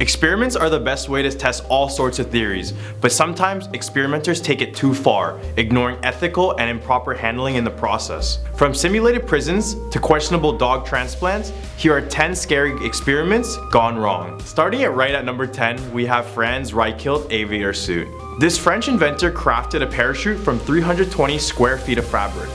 Experiments are the best way to test all sorts of theories, but sometimes experimenters take it too far, ignoring ethical and improper handling in the process. From simulated prisons to questionable dog transplants, here are 10 scary experiments gone wrong. Starting it right at number 10, we have Franz Reichelt aviator suit. This French inventor crafted a parachute from 320 square feet of fabric,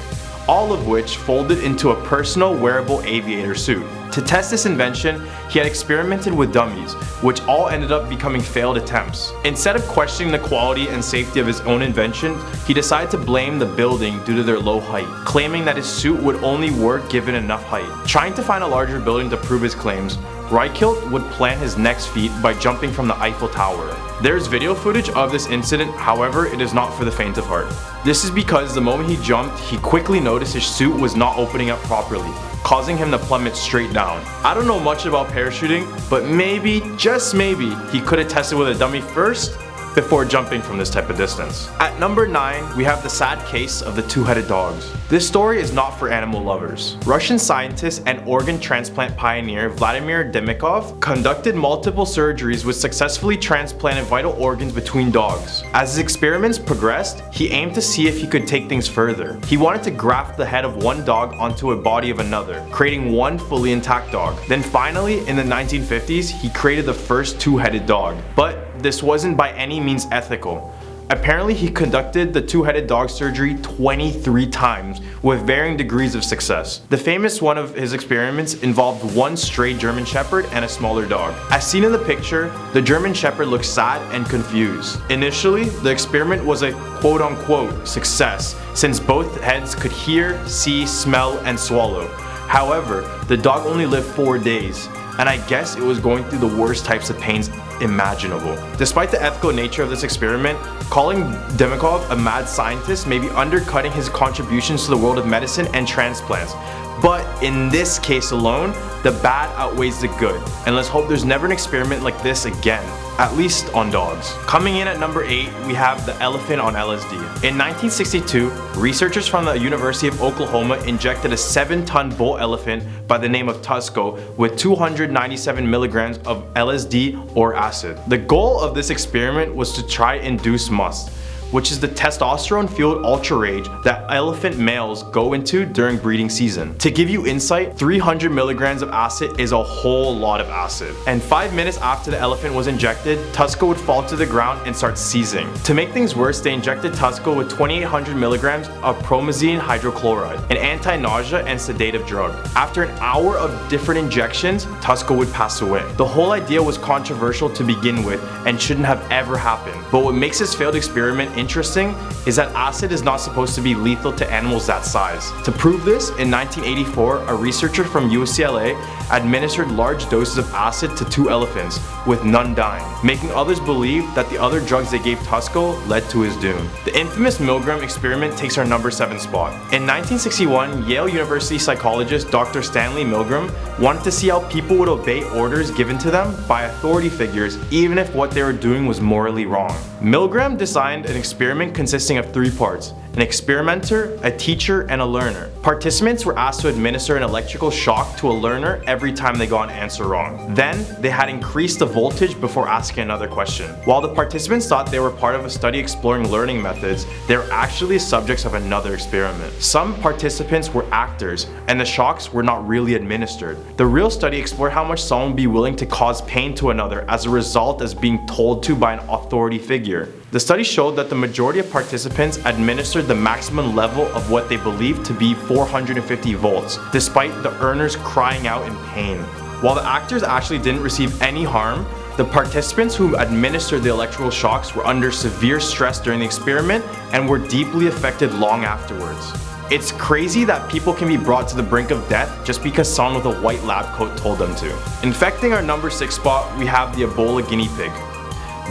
all of which folded into a personal wearable aviator suit. To test this invention, he had experimented with dummies, which all ended up becoming failed attempts. Instead of questioning the quality and safety of his own invention, he decided to blame the building due to their low height, claiming that his suit would only work given enough height. Trying to find a larger building to prove his claims, Reichelt would plan his next feat by jumping from the Eiffel Tower. There's video footage of this incident, however, it is not for the faint of heart. This is because the moment he jumped, he quickly noticed his suit was not opening up properly, causing him to plummet straight down. I don't know much about parachuting, but maybe, just maybe, he could have tested with a dummy first before jumping from this type of distance. At number 9, we have the sad case of the two-headed dogs. This story is not for animal lovers. Russian scientist and organ transplant pioneer Vladimir Demikhov conducted multiple surgeries which successfully transplanted vital organs between dogs. As his experiments progressed, he aimed to see if he could take things further. He wanted to graft the head of one dog onto a body of another, creating one fully intact dog. Then finally, in the 1950s, he created the first two-headed dog. But this wasn't by any means ethical. Apparently, he conducted the two-headed dog surgery 23 times with varying degrees of success. The famous one of his experiments involved one stray German Shepherd and a smaller dog. As seen in the picture, the German Shepherd looked sad and confused. Initially, the experiment was a quote-unquote success, since both heads could hear, see, smell, and swallow. However, the dog only lived 4 days, and I guess it was going through the worst types of pains imaginable. Despite the ethical nature of this experiment, calling Demikhov a mad scientist may be undercutting his contributions to the world of medicine and transplants. But in this case alone, the bad outweighs the good, and let's hope there's never an experiment like this again, at least on dogs. Coming in at number 8, we have the elephant on LSD. In 1962, researchers from the University of Oklahoma injected a 7-ton bull elephant by the name of Tusco with 297 milligrams of LSD or acid. The goal of this experiment was to try induce musth, which is the testosterone-fueled ultra rage that elephant males go into during breeding season. To give you insight, 300 milligrams of acid is a whole lot of acid. And 5 minutes after the elephant was injected, Tusco would fall to the ground and start seizing. To make things worse, they injected Tusco with 2,800 milligrams of promazine hydrochloride, an anti-nausea and sedative drug. After an hour of different injections, Tusco would pass away. The whole idea was controversial to begin with and shouldn't have ever happened. But what makes this failed experiment interesting is that acid is not supposed to be lethal to animals that size. To prove this, in 1984, a researcher from UCLA administered large doses of acid to 2 elephants, with none dying, making others believe that the other drugs they gave Tusco led to his doom. The infamous Milgram experiment takes our number 7 spot. In 1961, Yale University psychologist Dr. Stanley Milgram wanted to see how people would obey orders given to them by authority figures, even if what they were doing was morally wrong. Milgram designed an experiment consisting of 3 parts: an experimenter, a teacher, and a learner. Participants were asked to administer an electrical shock to a learner every time they got an answer wrong. Then, they had increased the voltage before asking another question. While the participants thought they were part of a study exploring learning methods, they were actually subjects of another experiment. Some participants were actors, and the shocks were not really administered. The real study explored how much someone would be willing to cause pain to another as a result of being told to by an authority figure. The study showed that the majority of participants administered the maximum level of what they believed to be 450 volts, despite the earners crying out in pain. While the actors actually didn't receive any harm, the participants who administered the electrical shocks were under severe stress during the experiment and were deeply affected long afterwards. It's crazy that people can be brought to the brink of death just because someone with a white lab coat told them to. Infecting our number 6 spot, we have the Ebola guinea pig.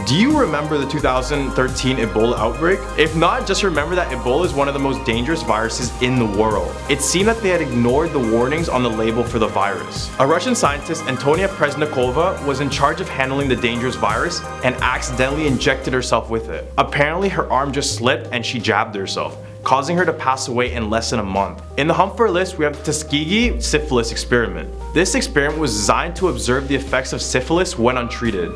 Do you remember the 2013 Ebola outbreak? If not, just remember that Ebola is one of the most dangerous viruses in the world. It seemed that they had ignored the warnings on the label for the virus. A Russian scientist, Antonia Presnikova, was in charge of handling the dangerous virus and accidentally injected herself with it. Apparently, her arm just slipped and she jabbed herself. causing her to pass away in less than a month. In the Humphrey list, we have the Tuskegee syphilis experiment. This experiment was designed to observe the effects of syphilis when untreated.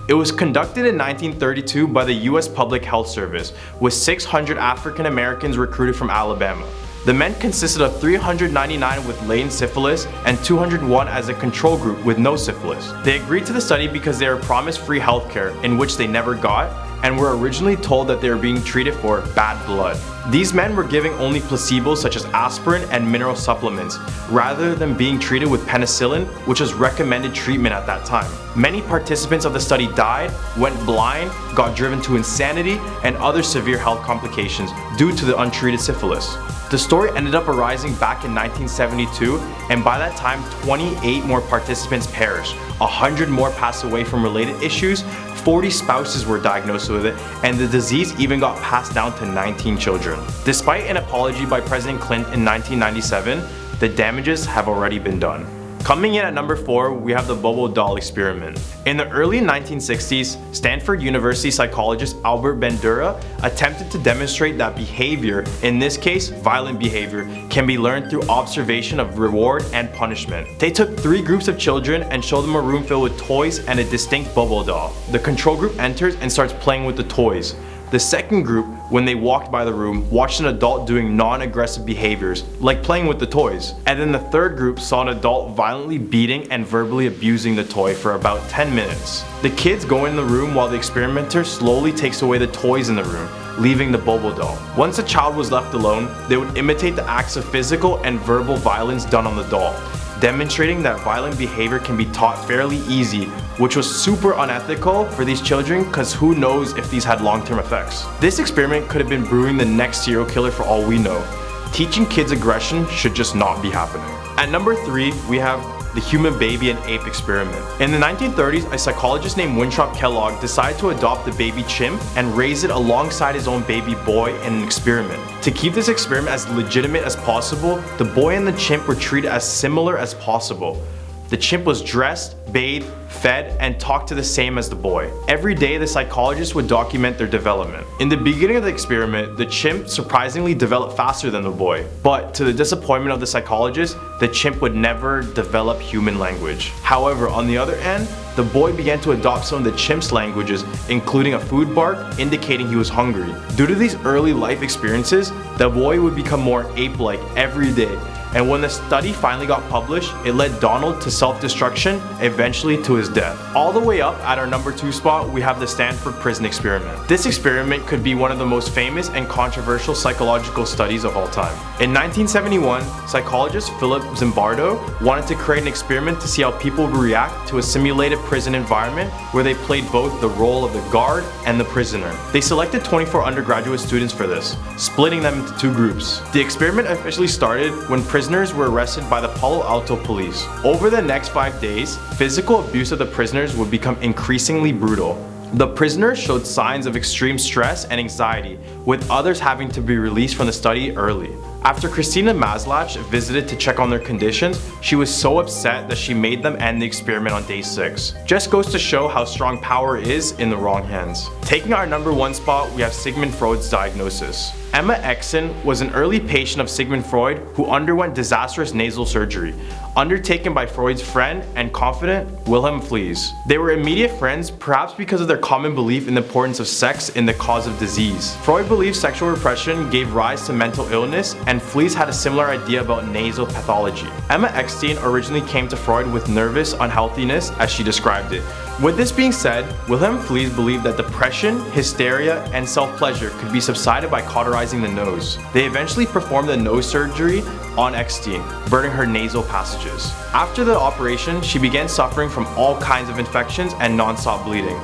It was conducted in 1932 by the US Public Health Service, with 600 African Americans recruited from Alabama. The men consisted of 399 with latent syphilis and 201 as a control group with no syphilis. They agreed to the study because they were promised free healthcare, in which they never got, and were originally told that they were being treated for bad blood. These men were giving only placebos such as aspirin and mineral supplements, rather than being treated with penicillin, which was recommended treatment at that time. Many participants of the study died, went blind, got driven to insanity, and other severe health complications due to the untreated syphilis. The story ended up arising back in 1972, and by that time 28 more participants perished, 100 more passed away from related issues, 40 spouses were diagnosed with it, and the disease even got passed down to 19 children. Despite an apology by President Clinton in 1997, the damages have already been done. Coming in at number 4, we have the Bobo doll experiment. In the early 1960s, Stanford University psychologist Albert Bandura attempted to demonstrate that behavior, in this case violent behavior, can be learned through observation of reward and punishment. They took 3 groups of children and showed them a room filled with toys and a distinct Bobo doll. The control group enters and starts playing with the toys. The second group, when they walked by the room, watched an adult doing non-aggressive behaviors, like playing with the toys. And then the third group saw an adult violently beating and verbally abusing the toy for about 10 minutes. The kids go in the room while the experimenter slowly takes away the toys in the room, leaving the Bobo doll. Once the child was left alone, they would imitate the acts of physical and verbal violence done on the doll, demonstrating that violent behavior can be taught fairly easy, which was super unethical for these children because who knows if these had long-term effects. This experiment could have been brewing the next serial killer for all we know. Teaching kids aggression should just not be happening. At number 3, we have the human baby and ape experiment. In the 1930s, a psychologist named Winthrop Kellogg decided to adopt the baby chimp and raise it alongside his own baby boy in an experiment. To keep this experiment as legitimate as possible, the boy and the chimp were treated as similar as possible. The chimp was dressed, bathed, fed, and talked to the same as the boy. Every day, the psychologist would document their development. In the beginning of the experiment, the chimp surprisingly developed faster than the boy. But to the disappointment of the psychologist, the chimp would never develop human language. However, on the other end, the boy began to adopt some of the chimp's languages, including a food bark, indicating he was hungry. Due to these early life experiences, the boy would become more ape-like every day. And when the study finally got published, it led Donald to self-destruction, eventually to his death. All the way up at our number 2 spot, we have the Stanford Prison Experiment. This experiment could be one of the most famous and controversial psychological studies of all time. In 1971, psychologist Philip Zimbardo wanted to create an experiment to see how people would react to a simulated prison environment where they played both the role of the guard and the prisoner. They selected 24 undergraduate students for this, splitting them into 2 groups. The experiment officially started when prisoners were arrested by the Palo Alto police. Over the next 5 days, physical abuse of the prisoners would become increasingly brutal. The prisoners showed signs of extreme stress and anxiety, with others having to be released from the study early. After Christina Maslach visited to check on their conditions, she was so upset that she made them end the experiment on day 6. Just goes to show how strong power is in the wrong hands. Taking our number 1 spot, we have Sigmund Freud's diagnosis. Emma Exon was an early patient of Sigmund Freud who underwent disastrous nasal surgery, undertaken by Freud's friend and confidant, Wilhelm Fliess. They were immediate friends, perhaps because of their common belief in the importance of sex in the cause of disease. Freud believed sexual repression gave rise to mental illness, and Fliess had a similar idea about nasal pathology. Emma Eckstein originally came to Freud with nervous unhealthiness, as she described it. With this being said, Wilhelm Fliess believed that depression, hysteria, and self-pleasure could be subsided by cauterizing the nose. They eventually performed the nose surgery on Eckstein, burning her nasal passages. After the operation, she began suffering from all kinds of infections and non-stop bleeding.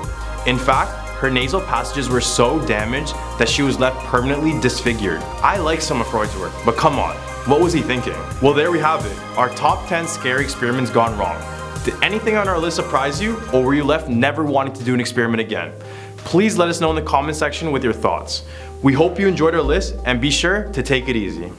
In fact, her nasal passages were so damaged that she was left permanently disfigured. I like some of Freud's work, but come on, what was he thinking? Well, there we have it, our top 10 scary experiments gone wrong. Did anything on our list surprise you, or were you left never wanting to do an experiment again? Please let us know in the comment section with your thoughts. We hope you enjoyed our list, and be sure to take it easy.